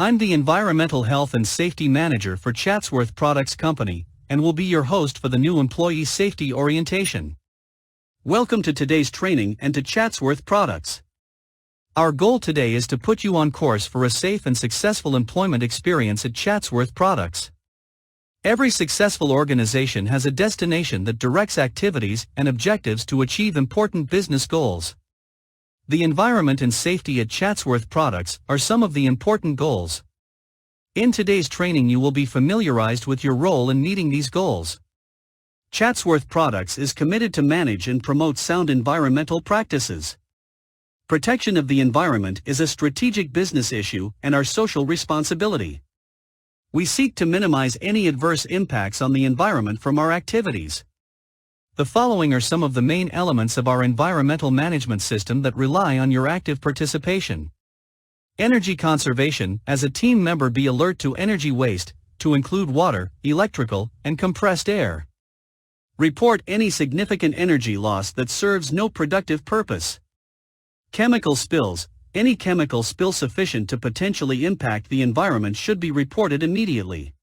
I'm the Environmental Health and Safety Manager for Chatsworth Products Company, and will be your host for the new employee safety orientation. Welcome to today's training and to Chatsworth Products. Our goal today is to put you on course for a safe and successful employment experience at Chatsworth Products. Every successful organization has a destination that directs activities and objectives to achieve important business goals. The environment and safety at Chatsworth Products are some of the important goals. In today's training you will be familiarized with your role in meeting these goals. Chatsworth Products is committed to manage and promote sound environmental practices. Protection of the environment is a strategic business issue and our social responsibility. We seek to minimize any adverse impacts on the environment from our activities. The following are some of the main elements of our environmental management system that rely on your active participation. Energy conservation. As a team member, be alert to energy waste, to include water, electrical, and compressed air. Report any significant energy loss that serves no productive purpose. Chemical spills. Any chemical spill sufficient to potentially impact the environment should be reported immediately.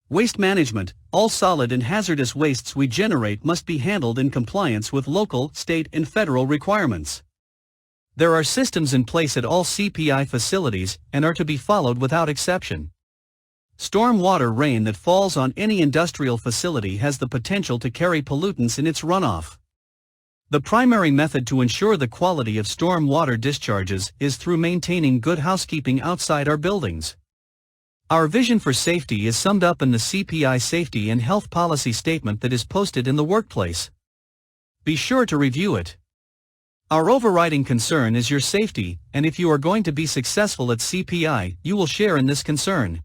Waste management. All solid and hazardous wastes we generate must be handled in compliance with local, state, and federal requirements. There are systems in place at all CPI facilities and are to be followed without exception. Storm water. Rain that falls on any industrial facility has the potential to carry pollutants in its runoff. The primary method to ensure the quality of storm water discharges is through maintaining good housekeeping outside our buildings. Our vision for safety is summed up in the CPI Safety and Health Policy Statement that is posted in the workplace. Be sure to review it. Our overriding concern is your safety, and if you are going to be successful at CPI, you will share in this concern.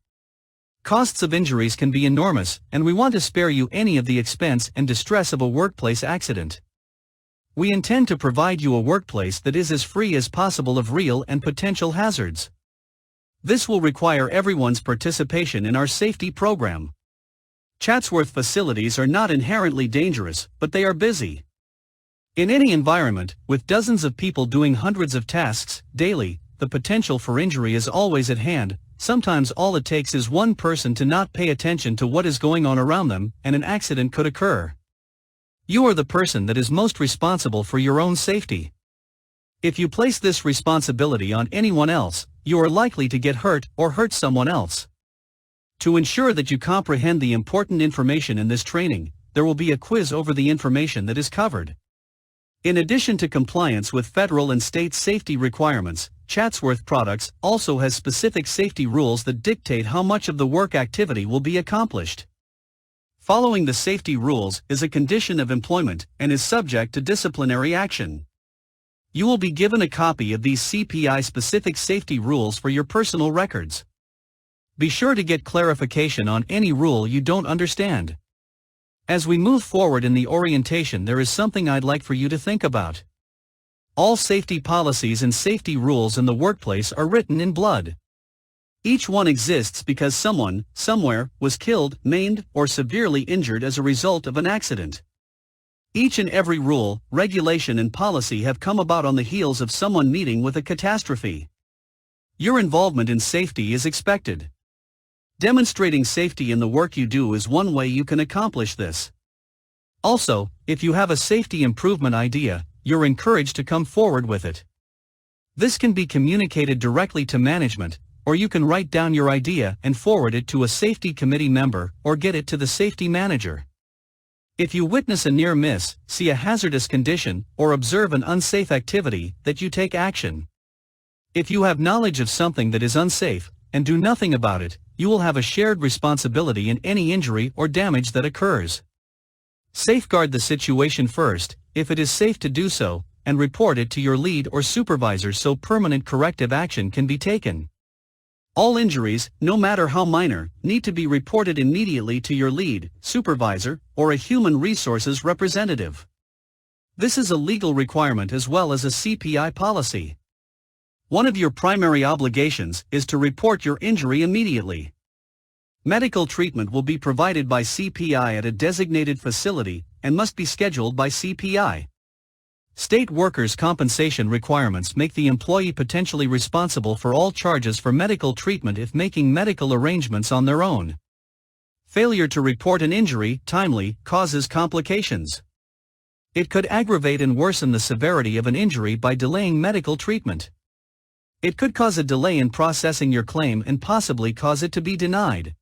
Costs of injuries can be enormous, and we want to spare you any of the expense and distress of a workplace accident. We intend to provide you a workplace that is as free as possible of real and potential hazards. This will require everyone's participation in our safety program. Chatsworth facilities are not inherently dangerous, but they are busy. In any environment, with dozens of people doing hundreds of tasks daily, the potential for injury is always at hand. Sometimes all it takes is one person to not pay attention to what is going on around them, and an accident could occur. You are the person that is most responsible for your own safety. If you place this responsibility on anyone else, you are likely to get hurt or hurt someone else. To ensure that you comprehend the important information in this training, there will be a quiz over the information that is covered. In addition to compliance with federal and state safety requirements, Chatsworth Products also has specific safety rules that dictate how much of the work activity will be accomplished. Following the safety rules is a condition of employment and is subject to disciplinary action. You will be given a copy of these CPI-specific safety rules for your personal records. Be sure to get clarification on any rule you don't understand. As we move forward in the orientation, there is something I'd like for you to think about. All safety policies and safety rules in the workplace are written in blood. Each one exists because someone, somewhere, was killed, maimed, or severely injured as a result of an accident. Each and every rule, regulation and policy have come about on the heels of someone meeting with a catastrophe. Your involvement in safety is expected. Demonstrating safety in the work you do is one way you can accomplish this. Also, if you have a safety improvement idea, you're encouraged to come forward with it. This can be communicated directly to management, or you can write down your idea and forward it to a safety committee member or get it to the safety manager. If you witness a near miss, see a hazardous condition, or observe an unsafe activity, that you take action. If you have knowledge of something that is unsafe, and do nothing about it, you will have a shared responsibility in any injury or damage that occurs. Safeguard the situation first, if it is safe to do so, and report it to your lead or supervisor so permanent corrective action can be taken. All injuries, no matter how minor, need to be reported immediately to your lead, supervisor, or a human resources representative. This is a legal requirement as well as a CPI policy. One of your primary obligations is to report your injury immediately. Medical treatment will be provided by CPI at a designated facility and must be scheduled by CPI. State workers' compensation requirements make the employee potentially responsible for all charges for medical treatment if making medical arrangements on their own. Failure to report an injury timely causes complications. It could aggravate and worsen the severity of an injury by delaying medical treatment. It could cause a delay in processing your claim and possibly cause it to be denied.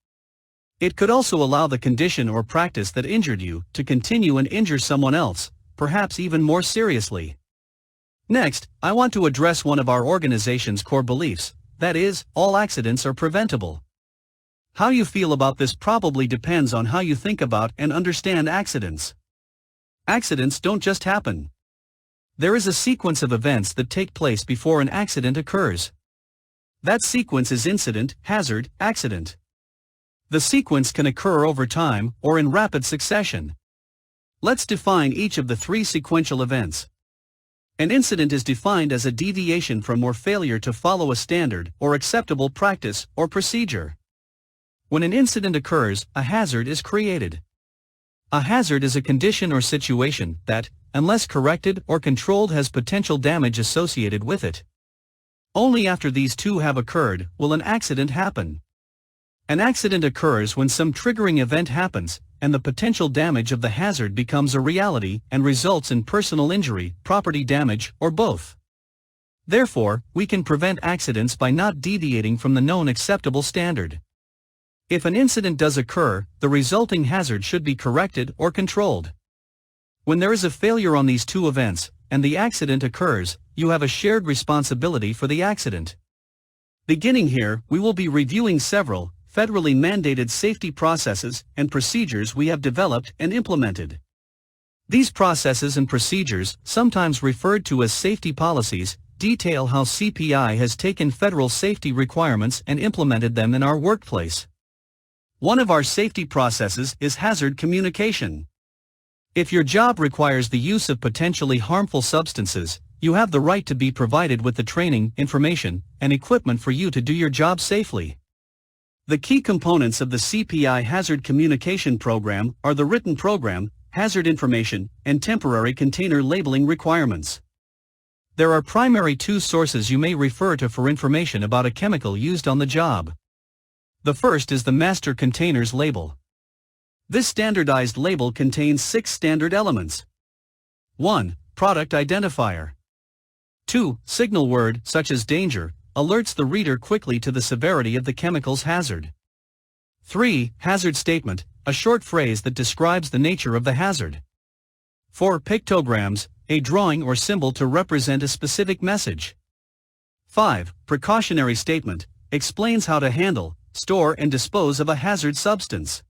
It could also allow the condition or practice that injured you to continue and injure someone else, perhaps even more seriously. Next, I want to address one of our organization's core beliefs, that is, all accidents are preventable. How you feel about this probably depends on how you think about and understand accidents. Accidents don't just happen. There is a sequence of events that take place before an accident occurs. That sequence is incident, hazard, accident. The sequence can occur over time or in rapid succession. Let's define each of the three sequential events. An incident is defined as a deviation from or failure to follow a standard or acceptable practice or procedure. When an incident occurs, a hazard is created. A hazard is a condition or situation that, unless corrected or controlled, has potential damage associated with it. Only after these two have occurred will an accident happen. An accident occurs when some triggering event happens, and the potential damage of the hazard becomes a reality and results in personal injury, property damage, or both. Therefore, we can prevent accidents by not deviating from the known acceptable standard. If an incident does occur, the resulting hazard should be corrected or controlled. When there is a failure on these two events, and the accident occurs, you have a shared responsibility for the accident. Beginning here, we will be reviewing several federally mandated safety processes and procedures we have developed and implemented. These processes and procedures, sometimes referred to as safety policies, detail how CPI has taken federal safety requirements and implemented them in our workplace. One of our safety processes is hazard communication. If your job requires the use of potentially harmful substances, you have the right to be provided with the training, information, and equipment for you to do your job safely. The key components of the CPI Hazard Communication Program are the written program, hazard information, and temporary container labeling requirements. There are primary two sources you may refer to for information about a chemical used on the job. The first is the Master Containers Label. This standardized label contains 6 standard elements. 1. Product identifier. 2. Signal word, such as danger, alerts the reader quickly to the severity of the chemical's hazard. 3. Hazard statement, a short phrase that describes the nature of the hazard. 4. Pictograms, a drawing or symbol to represent a specific message. 5. Precautionary statement, explains how to handle, store and dispose of a hazard substance.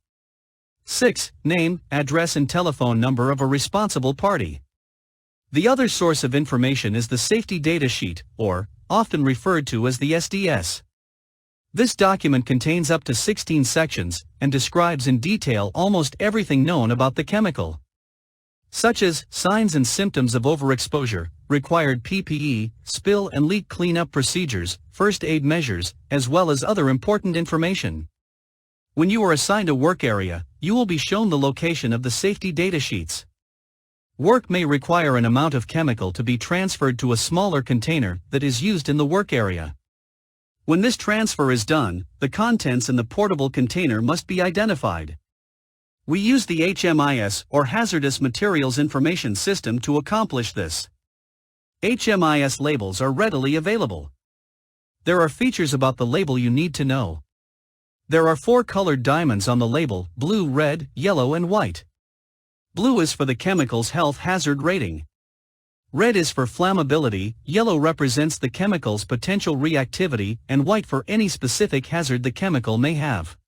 6. Name, address and telephone number of a responsible party. The other source of information is the Safety Data Sheet, or, often referred to as the SDS. This document contains up to 16 sections, and describes in detail almost everything known about the chemical, such as signs and symptoms of overexposure, required PPE, spill and leak cleanup procedures, first aid measures, as well as other important information. When you are assigned a work area, you will be shown the location of the safety data sheets. Work may require an amount of chemical to be transferred to a smaller container that is used in the work area. When this transfer is done, the contents in the portable container must be identified. We use the HMIS or Hazardous Materials Information System to accomplish this. HMIS labels are readily available. There are features about the label you need to know. There are 4 colored diamonds on the label: blue, red, yellow and white. Blue is for the chemical's health hazard rating. Red is for flammability, yellow represents the chemical's potential reactivity, and white for any specific hazard the chemical may have.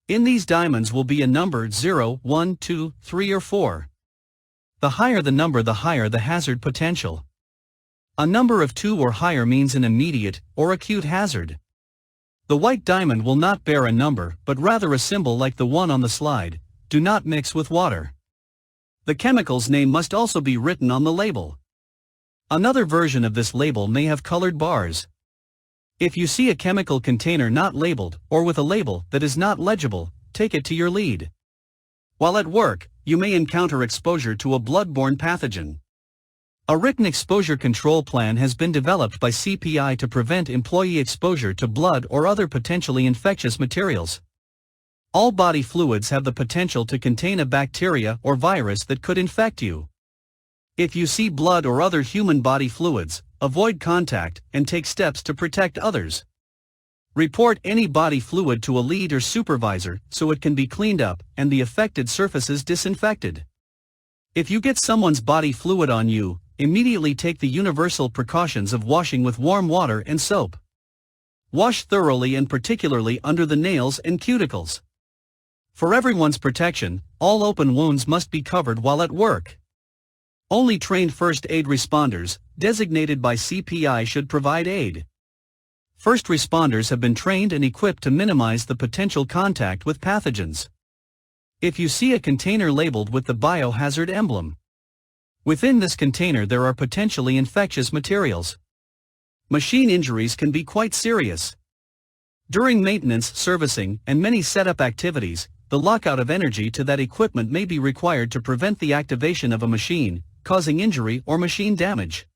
In these diamonds will be a number 0, 1, 2, 3 or 4. The higher the number, the higher the hazard potential. A number of 2 or higher means an immediate or acute hazard. The white diamond will not bear a number but rather a symbol like the one on the slide: do not mix with water. The chemical's name must also be written on the label. Another version of this label may have colored bars. If you see a chemical container not labeled or with a label that is not legible, take it to your lead. While at work, you may encounter exposure to a blood-borne pathogen. A written exposure control plan has been developed by CPI to prevent employee exposure to blood or other potentially infectious materials. All body fluids have the potential to contain a bacteria or virus that could infect you. If you see blood or other human body fluids, avoid contact and take steps to protect others. Report any body fluid to a lead or supervisor so it can be cleaned up and the affected surfaces disinfected. If you get someone's body fluid on you, immediately take the universal precautions of washing with warm water and soap. Wash thoroughly and particularly under the nails and cuticles. For everyone's protection, all open wounds must be covered while at work. Only trained first aid responders, designated by CPI, should provide aid. First responders have been trained and equipped to minimize the potential contact with pathogens. If you see a container labeled with the biohazard emblem, within this container there are potentially infectious materials. Machine injuries can be quite serious. During maintenance, servicing, and many setup activities, the lockout of energy to that equipment may be required to prevent the activation of a machine, causing injury or machine damage.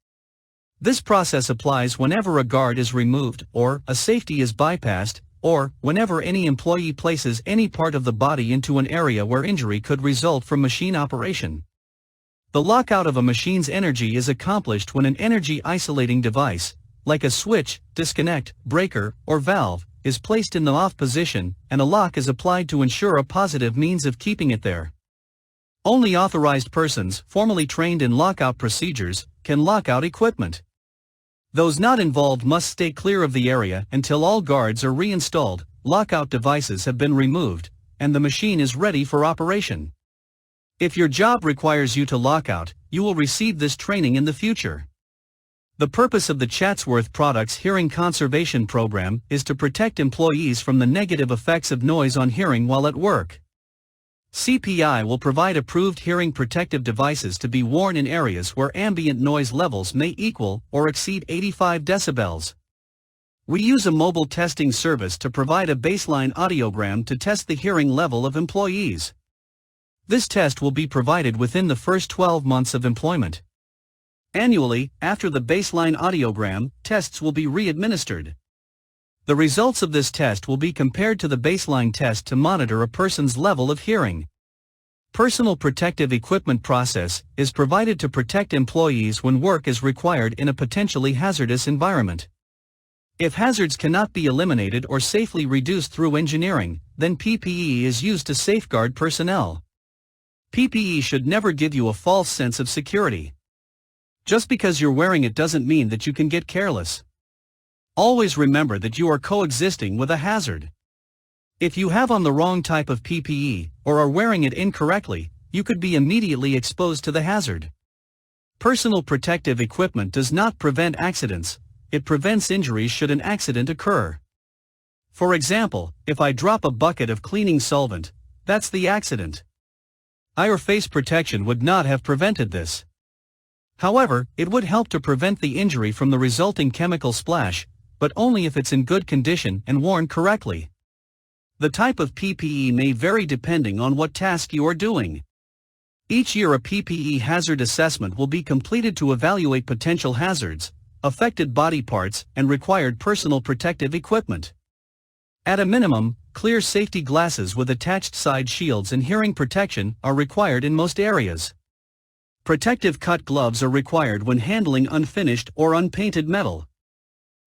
This process applies whenever a guard is removed or a safety is bypassed, or whenever any employee places any part of the body into an area where injury could result from machine operation. The lockout of a machine's energy is accomplished when an energy isolating device, like a switch, disconnect, breaker, or valve, is placed in the off position and a lock is applied to ensure a positive means of keeping it there. Only authorized persons, formally trained in lockout procedures, can lock out equipment. Those not involved must stay clear of the area until all guards are reinstalled, lockout devices have been removed, and the machine is ready for operation. If your job requires you to lock out, you will receive this training in the future. The purpose of the Chatsworth Products Hearing Conservation Program is to protect employees from the negative effects of noise on hearing while at work. CPI will provide approved hearing protective devices to be worn in areas where ambient noise levels may equal or exceed 85 decibels. We use a mobile testing service to provide a baseline audiogram to test the hearing level of employees. This test will be provided within the first 12 months of employment. Annually, after the baseline audiogram, tests will be re-administered. The results of this test will be compared to the baseline test to monitor a person's level of hearing. Personal protective equipment process is provided to protect employees when work is required in a potentially hazardous environment. If hazards cannot be eliminated or safely reduced through engineering, then PPE is used to safeguard personnel. PPE should never give you a false sense of security. Just because you're wearing it doesn't mean that you can get careless. Always remember that you are coexisting with a hazard. If you have on the wrong type of PPE, or are wearing it incorrectly, you could be immediately exposed to the hazard. Personal protective equipment does not prevent accidents, it prevents injuries should an accident occur. For example, if I drop a bucket of cleaning solvent, that's the accident. Eye or face protection would not have prevented this. However, it would help to prevent the injury from the resulting chemical splash, but only if it's in good condition and worn correctly. The type of PPE may vary depending on what task you are doing. Each year a PPE hazard assessment will be completed to evaluate potential hazards, affected body parts, and required personal protective equipment. At a minimum, clear safety glasses with attached side shields and hearing protection are required in most areas. Protective cut gloves are required when handling unfinished or unpainted metal.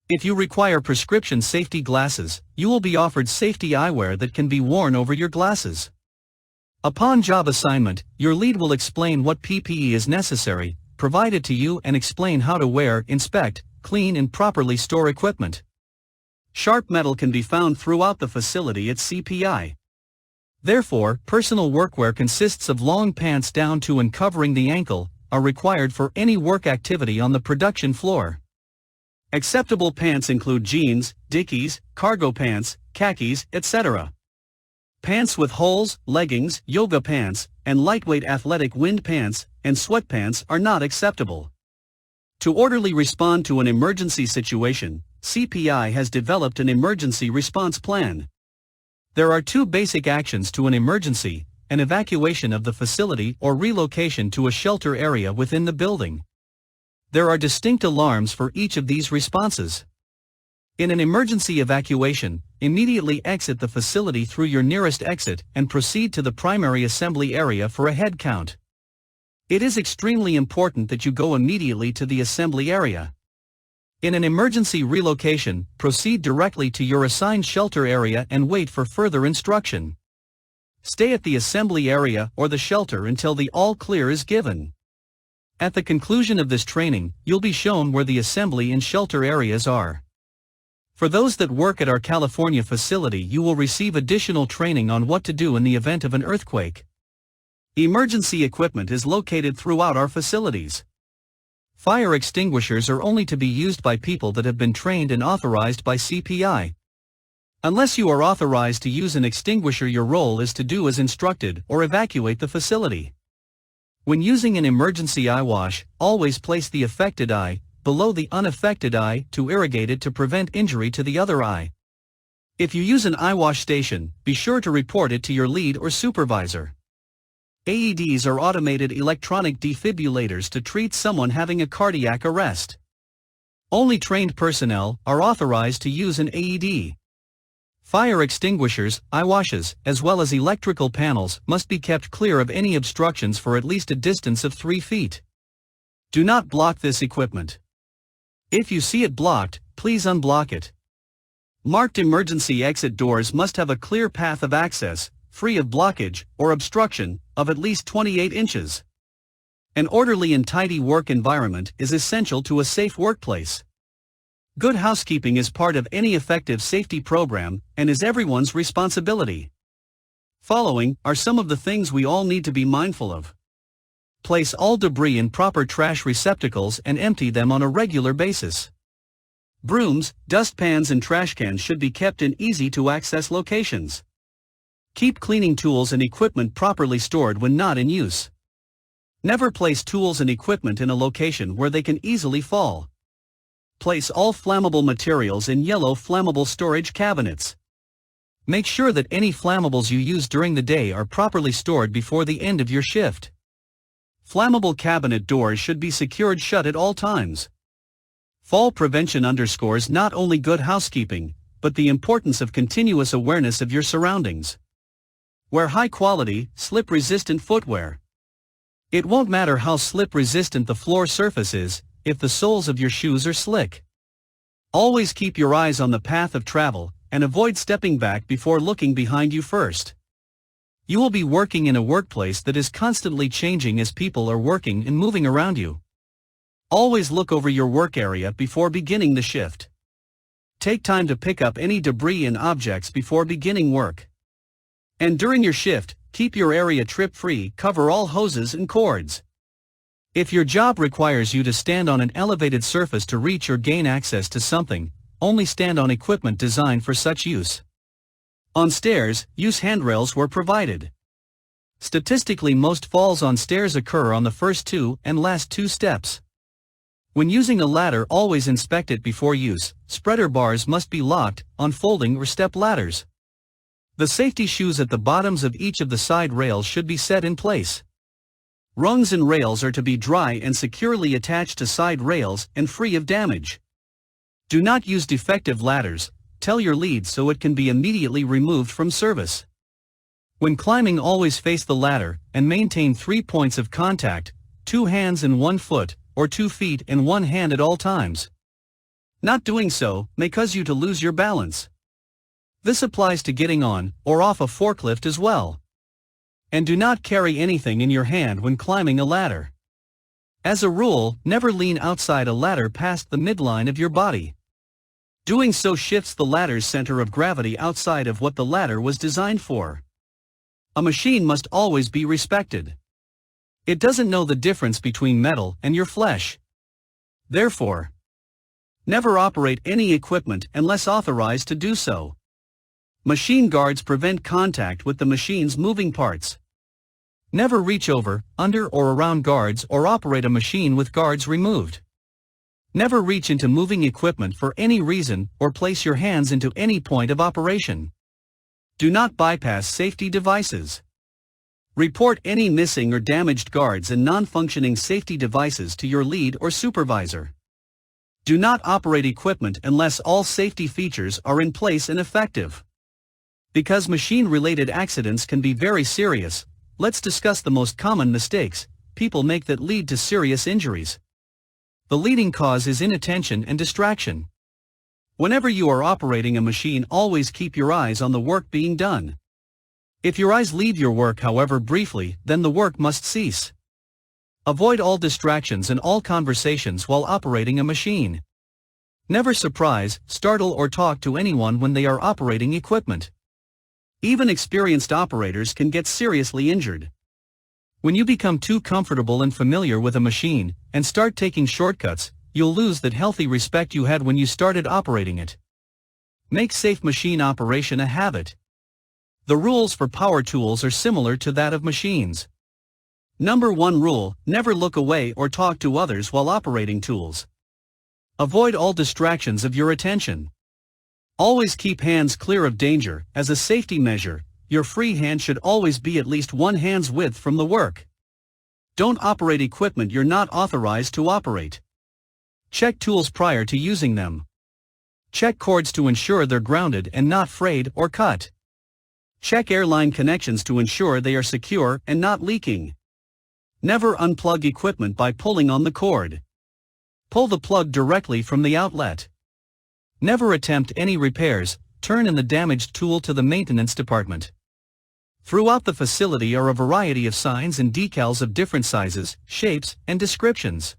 If you require prescription safety glasses, you will be offered safety eyewear that can be worn over your glasses. Upon job assignment, your lead will explain what PPE is necessary, provide it to you and explain how to wear, inspect, clean and properly store equipment. Sharp metal can be found throughout the facility at CPI. Therefore, personal workwear consists of long pants down to and covering the ankle, are required for any work activity on the production floor. Acceptable pants include jeans, dickies, cargo pants, khakis, etc. Pants with holes, leggings, yoga pants, and lightweight athletic wind pants and sweatpants are not acceptable. To orderly respond to an emergency situation, CPI has developed an emergency response plan. There are two basic actions to an emergency: an evacuation of the facility or relocation to a shelter area within the building. There are distinct alarms for each of these responses. In an emergency evacuation, immediately exit the facility through your nearest exit and proceed to the primary assembly area for a head count. It is extremely important that you go immediately to the assembly area. In an emergency relocation, proceed directly to your assigned shelter area and wait for further instruction. Stay at the assembly area or the shelter until the all clear is given. At the conclusion of this training, you'll be shown where the assembly and shelter areas are. For those that work at our California facility, you will receive additional training on what to do in the event of an earthquake. Emergency equipment is located throughout our facilities. Fire extinguishers are only to be used by people that have been trained and authorized by CPI. Unless you are authorized to use an extinguisher, your role is to do as instructed or evacuate the facility. When using an emergency eye wash, always place the affected eye below the unaffected eye to irrigate it to prevent injury to the other eye. If you use an eye wash station, be sure to report it to your lead or supervisor. AEDs are automated electronic defibrillators to treat someone having a cardiac arrest. Only trained personnel are authorized to use an AED. Fire extinguishers, eye washes, as well as electrical panels must be kept clear of any obstructions for at least a distance of 3 feet. Do not block this equipment. If you see it blocked, please unblock it. Marked emergency exit doors must have a clear path of access, free of blockage or obstruction, of at least 28 inches. An orderly and tidy work environment is essential to a safe workplace. Good housekeeping is part of any effective safety program and is everyone's responsibility. Following are some of the things we all need to be mindful of. Place all debris in proper trash receptacles and empty them on a regular basis. Brooms, dustpans and trash cans should be kept in easy-to-access locations. Keep cleaning tools and equipment properly stored when not in use. Never place tools and equipment in a location where they can easily fall. Place all flammable materials in yellow flammable storage cabinets. Make sure that any flammables you use during the day are properly stored before the end of your shift. Flammable cabinet doors should be secured shut at all times. Fall prevention underscores not only good housekeeping, but the importance of continuous awareness of your surroundings. Wear high-quality, slip-resistant footwear. It won't matter how slip-resistant the floor surface is, if the soles of your shoes are slick. Always keep your eyes on the path of travel, and avoid stepping back before looking behind you first. You will be working in a workplace that is constantly changing as people are working and moving around you. Always look over your work area before beginning the shift. Take time to pick up any debris and objects before beginning work. And during your shift, keep your area trip-free, cover all hoses and cords. If your job requires you to stand on an elevated surface to reach or gain access to something, only stand on equipment designed for such use. On stairs, use handrails where provided. Statistically, most falls on stairs occur on the first 2 and last 2 steps. When using a ladder, always inspect it before use. Spreader bars must be locked on folding or step ladders. The safety shoes at the bottoms of each of the side rails should be set in place. Rungs and rails are to be dry and securely attached to side rails and free of damage. Do not use defective ladders. Tell your lead so it can be immediately removed from service. When climbing, always face the ladder and maintain 3 points of contact, 2 hands and 1 foot, or 2 feet and 1 hand at all times. Not doing so may cause you to lose your balance. This applies to getting on or off a forklift as well. And do not carry anything in your hand when climbing a ladder. As a rule, never lean outside a ladder past the midline of your body. Doing so shifts the ladder's center of gravity outside of what the ladder was designed for. A machine must always be respected. It doesn't know the difference between metal and your flesh. Therefore, never operate any equipment unless authorized to do so. Machine guards prevent contact with the machine's moving parts. Never reach over, under or around guards or operate a machine with guards removed. Never reach into moving equipment for any reason or place your hands into any point of operation. Do not bypass safety devices. Report any missing or damaged guards and non-functioning safety devices to your lead or supervisor. Do not operate equipment unless all safety features are in place and effective. Because machine-related accidents can be very serious, let's discuss the most common mistakes people make that lead to serious injuries. The leading cause is inattention and distraction. Whenever you are operating a machine, always keep your eyes on the work being done. If your eyes leave your work, however briefly, then the work must cease. Avoid all distractions and all conversations while operating a machine. Never surprise, startle or talk to anyone when they are operating equipment. Even experienced operators can get seriously injured. When you become too comfortable and familiar with a machine, and start taking shortcuts, you'll lose that healthy respect you had when you started operating it. Make safe machine operation a habit. The rules for power tools are similar to that of machines. Number 1 rule: never look away or talk to others while operating tools. Avoid all distractions of your attention. Always keep hands clear of danger. As a safety measure, your free hand should always be at least 1 hand's width from the work. Don't operate equipment you're not authorized to operate. Check tools prior to using them. Check cords to ensure they're grounded and not frayed or cut. Check airline connections to ensure they are secure and not leaking. Never unplug equipment by pulling on the cord. Pull the plug directly from the outlet. Never attempt any repairs. Turn in the damaged tool to the maintenance department. Throughout the facility are a variety of signs and decals of different sizes, shapes, and descriptions.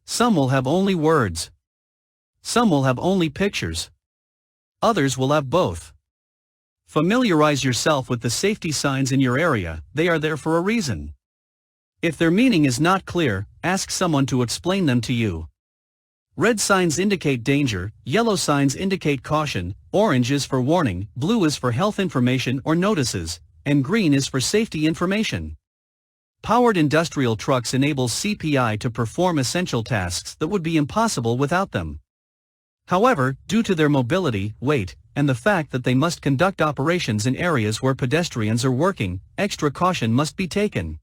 Some will have only words. Some will have only pictures. Others will have both. Familiarize yourself with the safety signs in your area. They are there for a reason. If their meaning is not clear, ask someone to explain them to you. Red signs indicate danger, yellow signs indicate caution, orange is for warning, blue is for health information or notices, and green is for safety information. Powered industrial trucks enable CPI to perform essential tasks that would be impossible without them. However, due to their mobility, weight, and the fact that they must conduct operations in areas where pedestrians are working, extra caution must be taken.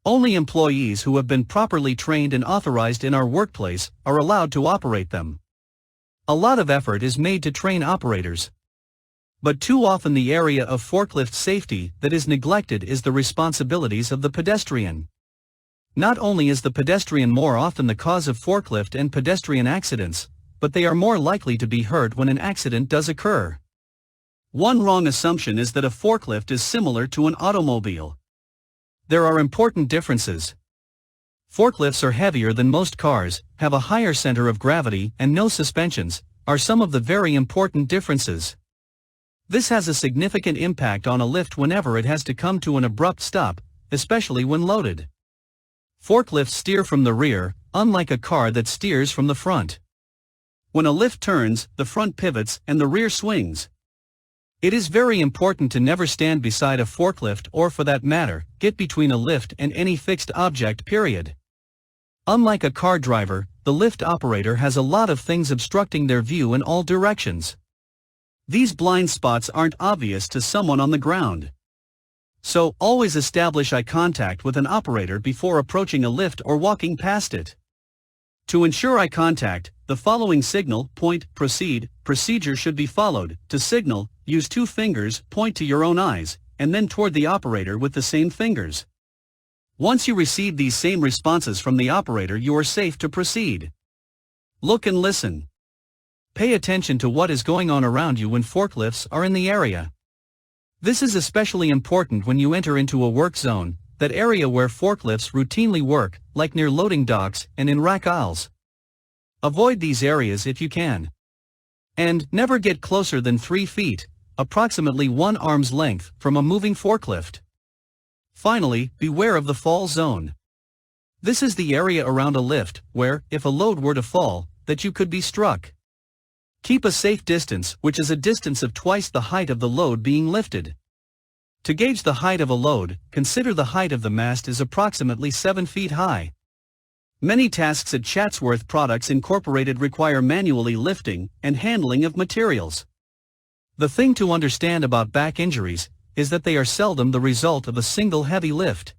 Only employees who have been properly trained and authorized in our workplace are allowed to operate them. A lot of effort is made to train operators. But too often the area of forklift safety that is neglected is the responsibilities of the pedestrian. Not only is the pedestrian more often the cause of forklift and pedestrian accidents, but they are more likely to be hurt when an accident does occur. One wrong assumption is that a forklift is similar to an automobile. There are important differences. Forklifts are heavier than most cars, have a higher center of gravity, and no suspensions, are some of the very important differences. This has a significant impact on a lift whenever it has to come to an abrupt stop, especially when loaded. Forklifts steer from the rear, unlike a car that steers from the front. When a lift turns, the front pivots and the rear swings. It is very important to never stand beside a forklift or, for that matter, get between a lift and any fixed object, period. Unlike a car driver, the lift operator has a lot of things obstructing their view in all directions. These blind spots aren't obvious to someone on the ground. So, always establish eye contact with an operator before approaching a lift or walking past it. To ensure eye contact, the following signal, point, proceed, procedure should be followed. To signal, use 2 fingers, point to your own eyes, and then toward the operator with the same fingers. Once you receive these same responses from the operator, you are safe to proceed. Look and listen. Pay attention to what is going on around you when forklifts are in the area. This is especially important when you enter into a work zone, that area where forklifts routinely work, like near loading docks and in rack aisles. Avoid these areas if you can. And never get closer than 3 feet, approximately 1 arm's length, from a moving forklift. Finally, beware of the fall zone. This is the area around a lift where, if a load were to fall, that you could be struck. Keep a safe distance, which is a distance of twice the height of the load being lifted. To gauge the height of a load, consider the height of the mast is approximately 7 feet high. Many tasks at Chatsworth Products Incorporated require manually lifting and handling of materials. The thing to understand about back injuries is that they are seldom the result of a single heavy lift.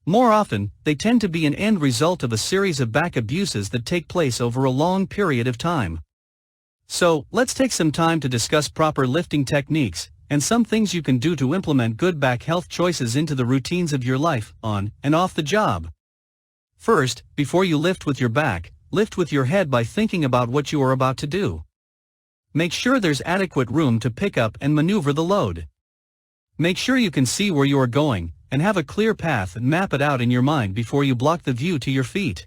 More often, they tend to be an end result of a series of back abuses that take place over a long period of time. So, let's take some time to discuss proper lifting techniques, and some things you can do to implement good back health choices into the routines of your life, on and off the job. First, before you lift with your back, lift with your head by thinking about what you are about to do. Make sure there's adequate room to pick up and maneuver the load. Make sure you can see where you are going, and have a clear path and map it out in your mind before you block the view to your feet.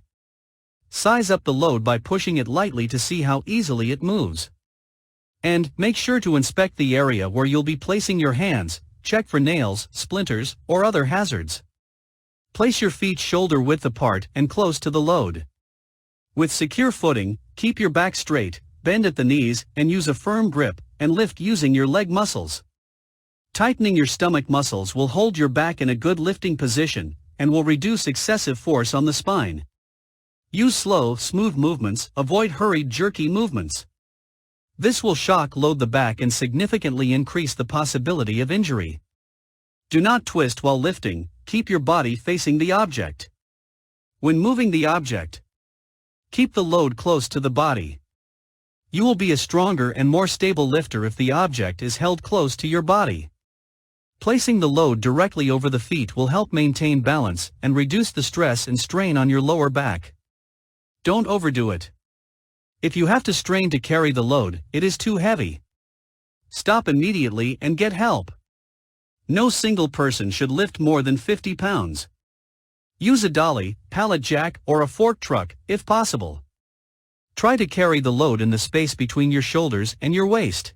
Size up the load by pushing it lightly to see how easily it moves. And make sure to inspect the area where you'll be placing your hands, check for nails, splinters, or other hazards. Place your feet shoulder width apart and close to the load. With secure footing, keep your back straight, bend at the knees, and use a firm grip, and lift using your leg muscles. Tightening your stomach muscles will hold your back in a good lifting position, and will reduce excessive force on the spine. Use slow, smooth movements, avoid hurried, jerky movements. This will shock load the back and significantly increase the possibility of injury. Do not twist while lifting, keep your body facing the object. When moving the object, keep the load close to the body. You will be a stronger and more stable lifter if the object is held close to your body. Placing the load directly over the feet will help maintain balance and reduce the stress and strain on your lower back. Don't overdo it. If you have to strain to carry the load, it is too heavy. Stop immediately and get help. No single person should lift more than 50 pounds. Use a dolly, pallet jack, or a fork truck, if possible. Try to carry the load in the space between your shoulders and your waist.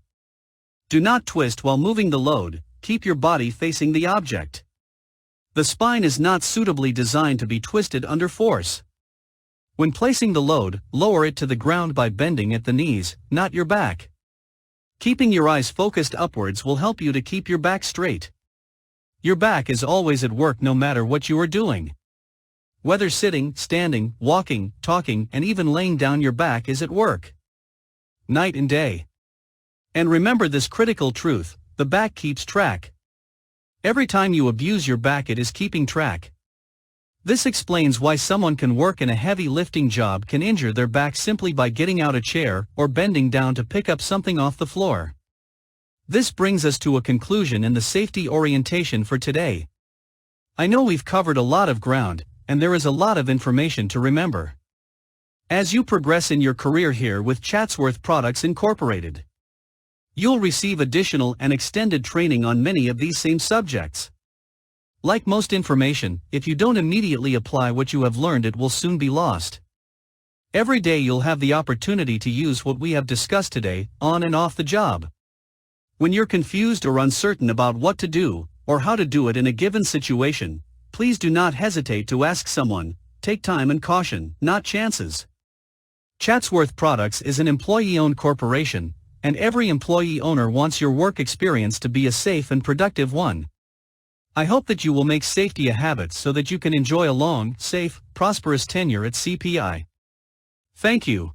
Do not twist while moving the load. Keep your body facing the object. The spine is not suitably designed to be twisted under force. When placing the load, lower it to the ground by bending at the knees, not your back. Keeping your eyes focused upwards will help you to keep your back straight. Your back is always at work no matter what you are doing. Whether sitting, standing, walking, talking, and even laying down, your back is at work. Night and day. And remember this critical truth. The back keeps track. Every time you abuse your back, it is keeping track. This explains why someone can work in a heavy lifting job can injure their back simply by getting out a chair or bending down to pick up something off the floor. This brings us to a conclusion in the safety orientation for today. I know we've covered a lot of ground, and there is a lot of information to remember. As you progress in your career here with Chatsworth Products Incorporated, you'll receive additional and extended training on many of these same subjects. Like most information, if you don't immediately apply what you have learned, it will soon be lost. Every day you'll have the opportunity to use what we have discussed today, on and off the job. When you're confused or uncertain about what to do, or how to do it in a given situation, please do not hesitate to ask someone. Take time and caution, not chances. Chatsworth Products is an employee-owned corporation, and every employee owner wants your work experience to be a safe and productive one. I hope that you will make safety a habit so that you can enjoy a long, safe, prosperous tenure at CPI. Thank you.